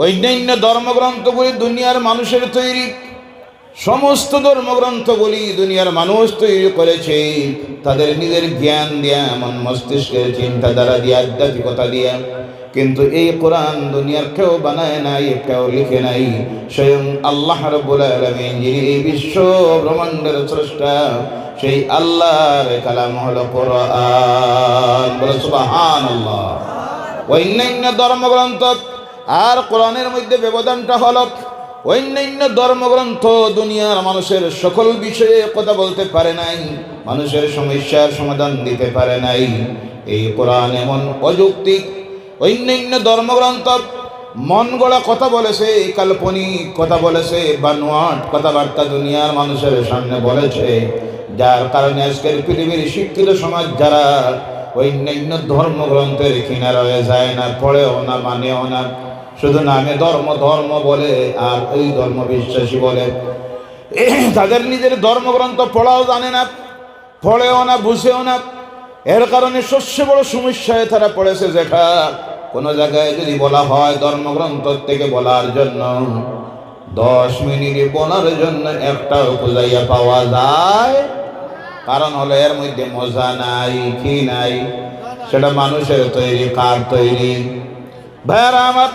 অন্যান্য ধর্মগ্রন্থগুলি দুনিয়ার মানুষের তৈরি, সমস্ত ধর্মগ্রন্থগুলি দুনিয়ার মানুষ তৈরি করেছে তাদের নিজের জ্ঞান দিয়া, মন মস্তিষ্কের চিন্তাধারা দিয়ে, আধ্যাত্মিকতা দিয়ে। কিন্তু এই কোরআন দুনিয়ার কেউ বানায় নাই, কেউ লিখে নাই। স্বয়ং আল্লাহ রাব্বুল আলামিন, যিনি এই বিশ্ব ব্রহ্মাণ্ডের স্রষ্টা, সেই আল্লাহর কালাম হলো কোরআন। বলে সুবহানাল্লাহ। অন্যান্য ধর্মগ্রন্থ আর কোরআনের মধ্যে ব্যবধানটা হলো, অন্যান্য ধর্মগ্রন্থ দুনিয়ার মানুষের সকল বিষয়ে কথা বলতে পারে নাই, মানুষের সমস্যার সমাধান দিতে পারে নাই। এই কোরআন এমন অযৌক্তিক। অন্যান্য ধর্মগ্রন্থ মন গড়া কথা বলেছে, কাল্পনিক কথা বলেছে, বানোয়াট কথাবার্তা দুনিয়ার মানুষের সামনে বলেছে, যার কারণে আজকের পৃথিবীর শিক্ষিত সমাজ যারা অন্যান্য ধর্মগ্রন্থের কিনারা হয়ে যায় না, পড়েও না, মানেও না, শুধু নামে ধর্ম ধর্ম বলে আর ওই ধর্ম বিশ্বাসী বলে। তাদের নিজের ধর্মগ্রন্থ পড়াও জানে না, পড়েও না, বুঝেও না। এর কারণে সবচেয়ে বড় সমস্যায় তারা পড়েছে। যেটা কোনো জায়গায় যদি বলা হয় ধর্মগ্রন্থ থেকে বলার জন্য, 10 মিনিটে বলার জন্য একটাও খুঁজাইয়া পাওয়া যায়। কারণ হলো এর মধ্যে মজা নাই, কি নাই, সেটা মানুষের তৈরি। কার তৈরি? ভাইয়ারা আমার,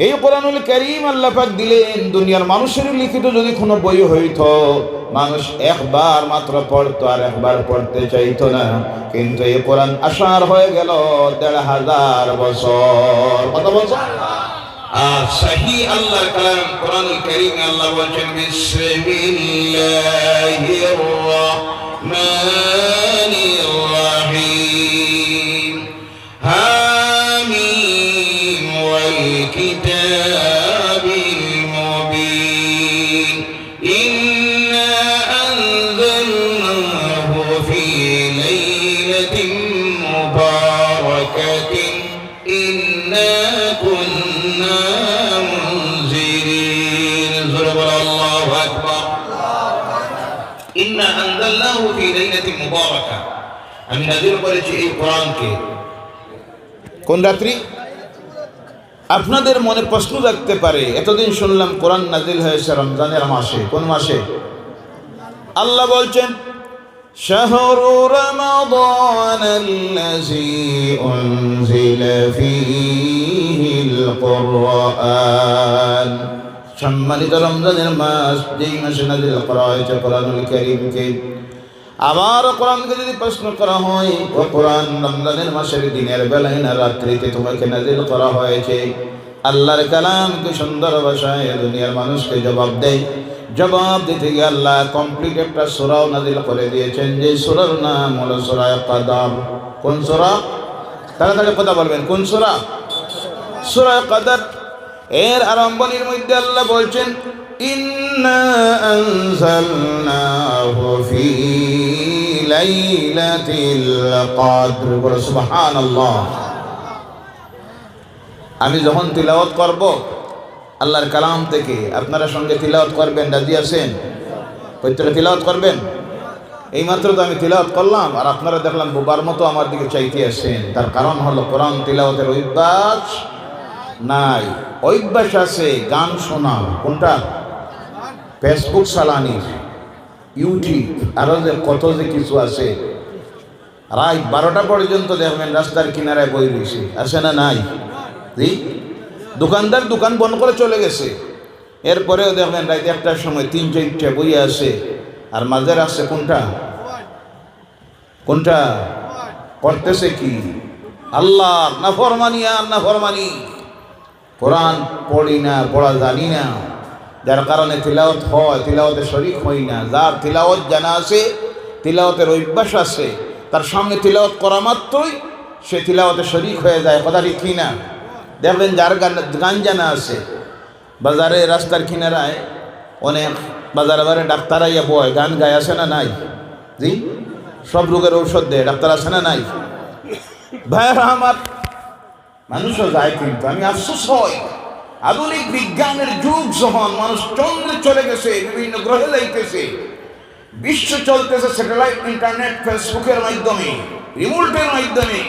এই কোরআনুল কারীম আল্লাহ পাক দিলেন দুনিয়ার মানুষের লিখিত। যদি কোনো বই হইতো, মানুষ একবার মাত্র পড়তো আর একবার পড়তে চাইতো না। কিন্তু এই কোরআন আসার হয়ে গেল 1500 বছর। কত বছর? আর সহি আল্লাহর কালাম কোরআনুল কারীমে আল্লাহ বলেন, বিসমিল্লাহির রাহমানির রাহিম, হামিম ওয়াল কিতাবিল মুবিন, ইন্না আনজালনাহু ফি লাইলাতিন মুবারাকাতিন, ইন্না কুন্না মুনজিরিন। আল্লাহু আকবার। ইন্না আনজালনাহু ফি লাইলাতিন মুবারাকা, আমি নাযিল করেছি এই কোরআনকে কোন রাত্রি? আপনাদের মনে প্রশ্ন জাগতে পারে, এতদিন শুনলাম কোরআন নাযিল হয়েছে রমজানের মাসে। কোন মাসে? আল্লাহ বলছেন, শাহরু রমাদানাল্লাযী উনজিলা ফীহিল কুরআন, সম্মানিত রমজানের মাস, যেই মাসে নাযিল করা হয়েছে কোরআনুল কারীমকে। আবার কোরআনকে যদি প্রশ্ন করা হয়, ও কোরআন রমজানের মাসের দিনের বেলায় না রাত্রিতে তোমাকে নাযিল করা হয়েছে? আল্লাহর কালামকে সুন্দর ভাষায় দুনিয়ার মানুষকে জবাব দেয়। জবাব দিতে গিয়ে আল্লাহ কমপ্লিট একটা সূরাও নাযিল করে দিয়েছেন, যে সূরার নাম হলো সূরা কদর। কোন সূরা? তাড়াতাড়ি কথা বলবেন, কোন সূরা? সূরা কদর। এর আরম্ভণীর মধ্যে আল্লাহ বলছেন, ইন্না আনজালনাহু ফি লাইলাতিল কদর। সুবহানাল্লাহ। আমি যখন তিলাওয়াত করব আল্লাহর কালাম থেকে, আপনারা সঙ্গে তিলাওয়াত করবেন, রাজি আছেন? প্রত্যেকে তিলাওয়াত করবেন। এইমাত্র তো আমি তিলাওয়াত করলাম আর আপনারা দেখলাম বোবার মতো আমার দিকে চাইতে আসেন। তার কারণ হলো কোরআন তিলাওয়াতের অভ্যাস নাই। অভ্যাস আছে গান শোনা। কোনটা? ফেসবুক চালানির, ইউটিউব, আরো যে কত যে কিছু আছে। রাত 12টা পর্যন্ত দেখবেন রাস্তার কিনারায় বই রয়েছে, আছে না নাই? জি, দোকানদার দোকান বন্ধ করে চলে গেছে। এরপরেও দেখবেন রাত 1টার সময় 3-4টা বই আছে। আর মাঝে রাখছে কোনটা? কোনটা করতেছে? কি? আল্লাহ নাফরমানি আর নাফরমানি। কোরআন পড়ি না, পড়া জানি না, যার কারণে তিলাওয়াত হয়, তিলাওয়াতে শরীক হই না। যার তিলাওয়াত জানা আছে, তিলাওয়াতের অভ্যাস আছে, তার সামনে তিলাওয়াত করা মাত্রই সে তিলাওয়াতে শরীক হয়ে যায়। কথা ঠিক কি না? দেখবেন যার গান জানা আছে, বাজারে রাস্তার কিনারায় অনেক বাজারে বাজারে ডাক্তার আইয়া বয়, গান গায়, আছে না নাই? জি, সব রোগের ঔষধ দেয়, ডাক্তার আছে না নাই? ভাইরা আমার, মানুষও যায়, কিন্তু আমি আফসোস হয় আধুনিক বিজ্ঞানের যুগ যখন মানুষ চন্দ্রে চলে গেছে, বিভিন্ন গ্রহে যাইতেছে, বিশ্ব চলতেছে স্যাটেলাইট, ইন্টারনেট, ফেসবুকের মাধ্যমে, রিমোটের মাধ্যমে,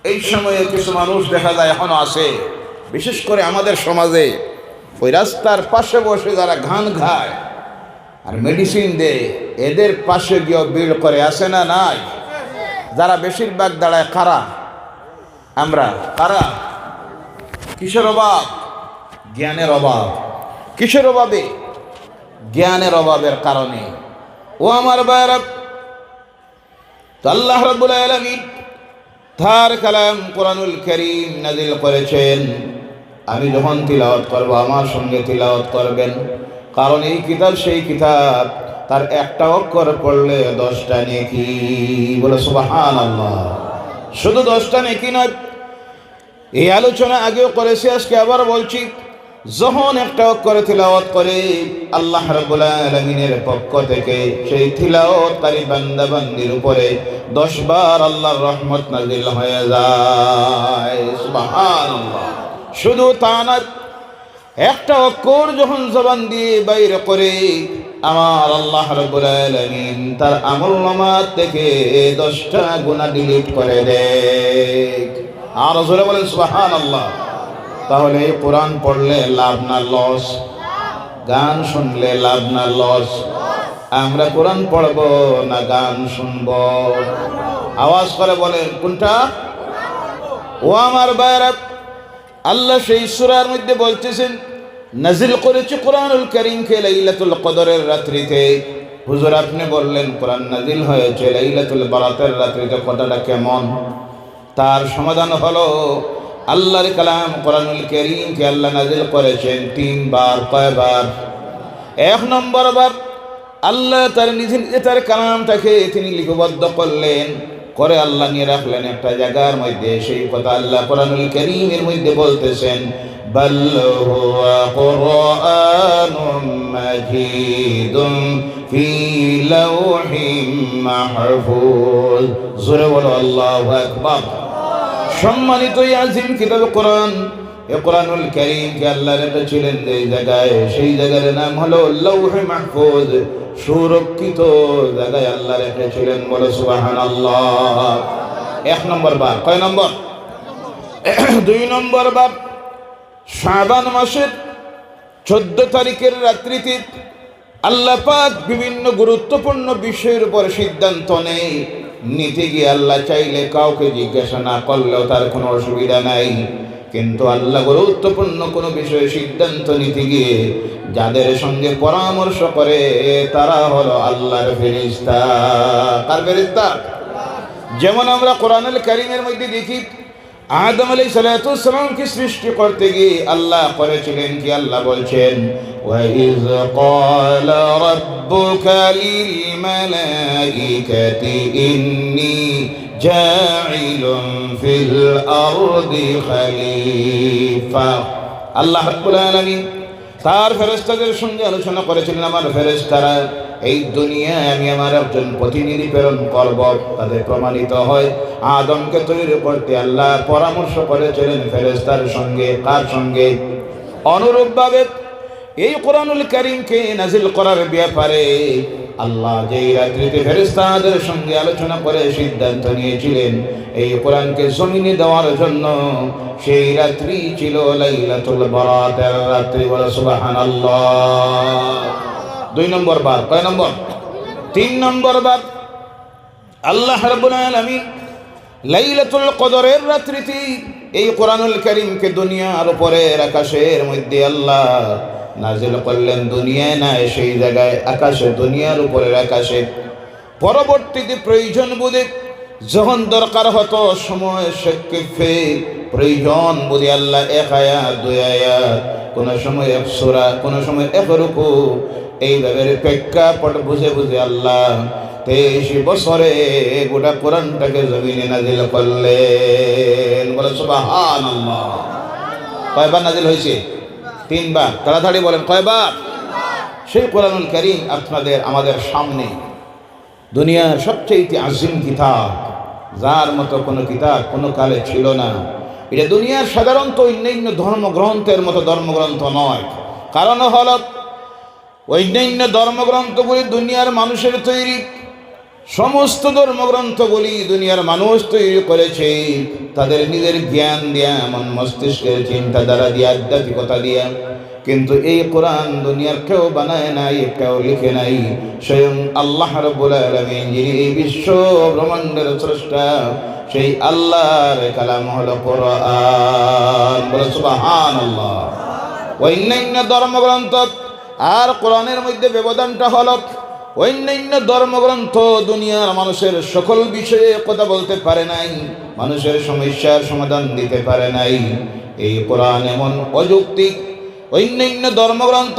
এই সময়ে কিছু মানুষ দেখা যায় এখনো আছে বিশেষ করে আমাদের সমাজে ওই রাস্তার পাশে বসে যারা ঘান খায় আর মেডিসিন দেয়, এদের পাশে গিয়েও বিল করে, আসে না নাই? যারা বেশিরভাগ দাঁড়ায় কারা? আমরা কারা? কিসের অভাব? জ্ঞানের অভাব। কিসের অভাবে? জ্ঞানের অভাবের কারণে। ও আমার ভাইরা, তো আল্লাহ রাব্বুল আলামিন তার কালাম কোরআনুল কারীম নাযিল করেছেন। আমি যখন তিলাওয়াত করব আমার সঙ্গে তিলাওয়াত করবেন, কারণ এই কিতাব সেই কিতাব, তার একটা অক্ষর পড়লে 10টা নেকি। বলে সুবহানাল্লাহ। শুধু 10টা নেকি নয়, এই আলোচনা আগেও করেছি, আজকে আবার বলছি, যখন একটা অক্ষরে তিলাওয়াত করে আল্লাহ রাব্বুল আলামিনের পক্ষ থেকে সেই তিলাওয়াতকারী বান্দা বান্দির উপরে 10 বার আল্লাহর রহমত নাযিল হয়ে যায়। সুবহানাল্লাহ। শুধু তা না, একটা অক্ষর যখন জবান দিয়ে বাইরে করে আমার আল্লাহ রাব্বুল আলামিন তার আমলনামা থেকে 10টা গুনাহ ডিলিট করে দেয়। আর জোরে বলেন সুবহানাল্লাহ। তাহলে এই কোরআন পড়লে লাভ না লস? গান শুনলে লাভ না লস? আমরা কোরআন পড়ব না গান শুনব? আওয়াজ করে বলেন কোনটা? ও আমার ভাইরা, আল্লাহ সেই সূরার মধ্যে বলতেছেন, নাজিল করেছে কোরআনুল কারীমকে লাইলাতুল কদরের রাত্রিতে। হুজুর আপনি বললেন কোরআন নাজিল হয়েছে লাইলাতুল বারাতের রাত্রিতে, কথাটা কেমন? তার সমাধান হলো, আল্লাহর কালাম কোরআনুল কারীমকে আল্লাহ নাজিল করেছেন 3 বার। কয়বার? 1 নম্বর বার আল্লাহ তার নিজে তার কালামটাকে তিনি লিপিবদ্ধ করলেন, করে আল্লাহ নিয়ে রাখলেন একটা জায়গার মধ্যে। সেই কথা আল্লাহ কোরআনুল কারীমের মধ্যে বলতেছেন, বাল হুয়া কুরআনুম মাজিদুন ফি লাওহিম মাহফুজ। জোরে বলো আল্লাহু আকবার। সম্মানিত এই আজিম কিতাব কোরআন, এ কোরআনুল কারীমকে আল্লাহ রেখেছিলেন যে জায়গায়, সেই জায়গার নাম হলো লৌহে মাহফুজ। সুরক্ষিত জায়গায় আল্লাহ রেখেছিলেন। বলে সুবহানাল্লাহ। 1 নম্বর বার। কয় নম্বর? 2 নম্বর বার শাবান মাসের 14 তারিখের রাত্রিতে আল্লাহ পাক বিভিন্ন গুরুত্বপূর্ণ বিষয়ের উপর সিদ্ধান্ত নেই। নিতে গিয়ে আল্লাহ চাইলে কাউকে জিজ্ঞাসা না করলেও তার কোনো অসুবিধা নাই, কিন্তু আল্লাহ গুরুত্বপূর্ণ কোনো বিষয়ে সিদ্ধান্ত নিতে গিয়ে যাদের সঙ্গে পরামর্শ করে তারা হলো আল্লাহর ফেরেশতা। কার ফেরেশতা? যেমন আমরা কোরআনুল কারীমের মধ্যে দেখি, আদম আলাইহিস সালামকে সৃষ্টি করতে গিয়ে আল্লাহ করেছিলেন কি? আল্লাহ বলছেন, وَإِذْ قَالَ رَبُّكَ لِلْمَلَائِكَةِ إِنِّي جَاعِلٌ فِي الْأَرْضِ خَلِيفَةً। আল্লাহ রাব্বুল আলামিন তার ফেরেশতাদের সঙ্গে আলোচনা করেছিলেন, আমার ফেরেশতারা এই দুনিয়ায় আমি আমার একজন প্রতিনিধি প্রেরণ করব। তাদের প্রমাণিত হয় আদমকে তৈরি করতে আল্লাহ পরামর্শ করেছিলেন ফেরেশতার সঙ্গে। কার সঙ্গে? অনুরূপভাবে এই কোরআনুল কারীমকে নাজিল করার ব্যাপারে আল্লাহ যেই রাত্রিতে ফেরেশতাদের সঙ্গে আলোচনা করে সিদ্ধান্ত নিয়েছিলেন এই কোরআনকে জমিনে দেওয়ার জন্য, সেই রাত্রি ছিল লাইলাতুল বারাতের রাত্রি। বলে সুবহানাল্লাহ। 2 নম্বর বার। কয় নম্বর? 3 নম্বর বার আল্লাহ রাব্বুল আলামিন লাইলাতুল কদরের রাত্রিতে এই কোরআনুল কারীমকে দুনিয়ার উপরের আকাশের মধ্যে আল্লাহ নাজিল করলেন। দুনিয়ায় না, সেই জায়গায় আকাশে, দুনিয়ার উপরের আকাশে। পরবর্তীতে প্রয়োজন বুঝে যখন দরকার হতো, সময় সাপেক্ষে প্রয়োজন বুঝে আল্লাহ 1 আয়াত 2 আয়াত, কোন সময় 1 সূরা, কোন সময় 1 রুকু, এইভাবে প্রেক্ষাপট বুঝে বুঝে আল্লাহ 23 বছরে গোটা কোরআনটাকে জমিনে নাজিল করলেন। বলে সুবহানাল্লাহ। কয়বার নাজিল হয়েছে? 3 বার। তাড়াতাড়ি বলেন কয়বার? সেই কোরআনুল কারীম আপনাদের আমাদের সামনে দুনিয়ার সবচেয়ে আজিম কিতাব, যার মতো কোনো কিতাব কোনো কালে ছিল না। এটা দুনিয়ার সাধারণত অন্যান্য ধর্মগ্রন্থের মতো ধর্মগ্রন্থ নয়। কারণ হল অন্যান্য ধর্মগ্রন্থগুলি দুনিয়ার মানুষের তৈরি, সমস্ত ধর্মগ্রন্থগুলি দুনিয়ার মানুষ তৈরি করেছে তাদের নিজের জ্ঞান দিয়া, মন মস্তিষ্কের চিন্তাধারা দিয়া, আধ্যাত্মিকতা দিয়া। কিন্তু এই কোরআন দুনিয়ার কেউ বানায় নাই, কেউ লিখে নাই। স্বয়ং আল্লাহ রাব্বুল আলামিন, যিনি এই বিশ্ব ব্রহ্মাণ্ডের স্রষ্টা, সেই আল্লাহর কালাম হলো কোরআন। বলে সুবহানাল্লাহ। অন্যান্য ধর্মগ্রন্থ আর কোরআনের মধ্যে ব্যবধানটা হলো, অন্যান্য ধর্মগ্রন্থ দুনিয়ার মানুষের সকল বিষয়ে কথা বলতে পারে নাই, মানুষের সমস্যার সমাধান দিতে পারে নাই। এই কোরআন এমন অযৌক্তিক। অন্যান্য ধর্মগ্রন্থ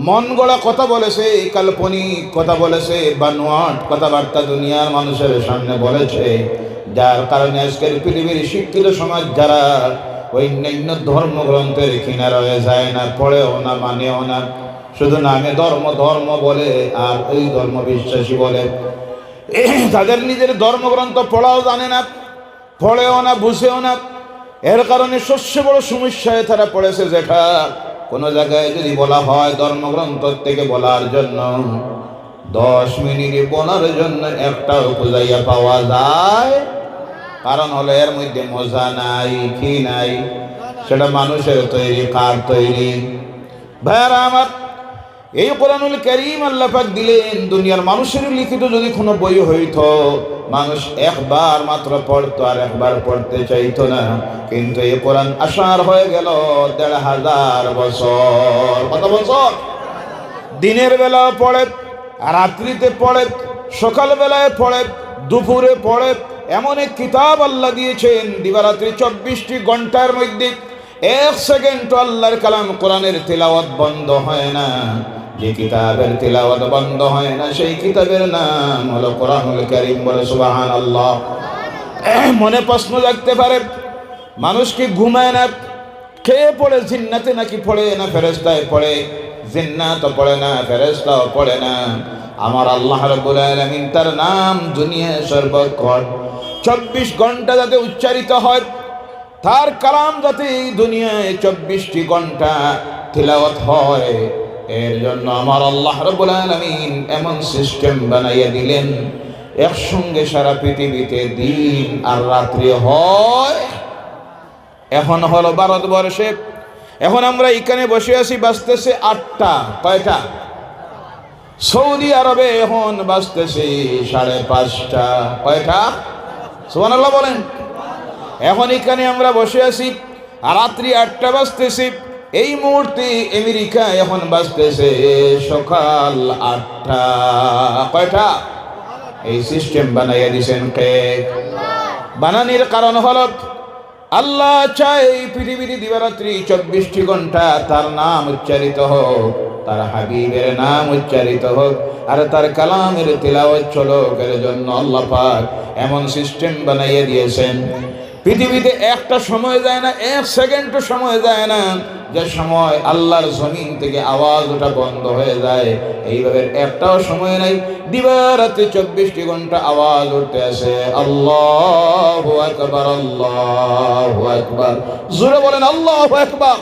মন গড়া কথা বলেছে, কাল্পনিক কথা বলেছে, বানোয়াট কথাবার্তা দুনিয়ার মানুষের সামনে বলেছে, যার কারণে আজকের পৃথিবীর শিক্ষিত সমাজ যারা অন্যান্য ধর্মগ্রন্থের কিনারা হয়ে যায় না, পড়েও না, মানেও না, শুধু নামে ধর্ম ধর্ম বলে আর ওই ধর্ম বিশ্বাসী বলে। তাদের নিজের ধর্মগ্রন্থ পড়াও জানে না, পড়েও না, বুঝেও না। এর কারণে সবচেয়ে বড় সমস্যায় তারা পড়েছে। যেটা কোনো জায়গায় যদি বলা হয় ধর্মগ্রন্থ থেকে বলার জন্য, 10 মিনিটে বলার জন্য একটাও খুঁজাইয়া পাওয়া যায়। কারণ হলো এর মধ্যে মজা নাই, কি নাই। সেটা মানুষের তৈরি, কার তৈরি? ভাইয়ারা আমার, এই কোরআনুল কারীম আল্লাহ পাক দিলেন দুনিয়ার মানুষের লিখিত। যদি কোনো বই হইতো, মানুষ একবার মাত্র পড়তো আর একবার পড়তে চাইতো না। কিন্তু এই কোরআন আসার হয়ে গেল 1500 বছর। কত বছর? দিনের বেলাও পড়ে, রাত্রিতে পড়ে, সকালবেলায় পড়ে, দুপুরে পড়ে। এমন এক কিতাব আল্লাহ দিয়েছেন, দিবারাত্রি 24টি ঘন্টার মধ্যে 1 সেকেন্ড আল্লাহর কালাম কোরআনের তিলাওয়াত বন্ধ হয় না। যে কিতাবের তিলাওয়াত বন্ধ হয় না, সেই কিতাবের নাম হলো কোরআনুল কারীম। বলে সুবহানাল্লাহ। মনে প্রশ্ন জাগতে পারে, মানুষ কি ঘুমায় না? কে পড়ে? জিন্নাতে নাকি পড়ে না ফেরেশতায় পড়ে? জিন্নাত পড়ে না, ফেরেশতাও পড়ে না। আমার আল্লাহ রাব্বুল আলামিন, তার নাম দুনিয়া সর্বক্ষণ 24 ঘন্টা যাতে উচ্চারিত হয়, তার কালাম যাতে এই দুনিয়ায় 24টি ঘন্টা তিলাওয়াত হয়, এর জন্য আমার আল্লাহ রাব্বুল আলামিন এমন সিস্টেম বানাইয়া দিলেন, একসঙ্গে সারা পৃথিবীতে দিন আর রাত্রি হয়। এখন হলো ভারতবর্ষে, এখন আমরা এখানে বসে আছি, বাজতেছে 8টা। কয়টা? সৌদি আরবে এখন বাজতেছে 5:30। কয়টা? সুবহানাল্লাহ বলেন। এখন এখানে আমরা বসে আছি, রাত্রি 8টা বাজতেছে। এই মুহূর্তে আমেরিকা এখন বাজতেছে সকাল 8টা। কয়টা? এই সিস্টেম বানাইয়া দিয়েছেন কে? বানানির কারণ হলো আল্লাহ চাই পৃথিবীর দিবারাত্রি 24টি ঘন্টা তার নাম উচ্চারিত হোক, তার হাবিবের নাম উচ্চারিত হোক, আর তার কালামের তিলাওয়াত চলুক। এর জন্য আল্লাহ পাক এমন সিস্টেম বানাইয়া দিয়েছেন, পৃথিবীতে একটা সময় যায় না, 1 সেকেন্ডও সময় যায় না যে সময় আল্লাহর জমিন থেকে আওয়াজ ওটা বন্ধ হয়ে যায়। এইভাবে একটাও সময় নাই, দিবারাত্রি 24টি ঘন্টা আওয়াজ উঠতে আসে। আল্লাহু আকবার, আল্লাহু আকবার। জোরে বলেন আল্লাহু আকবার।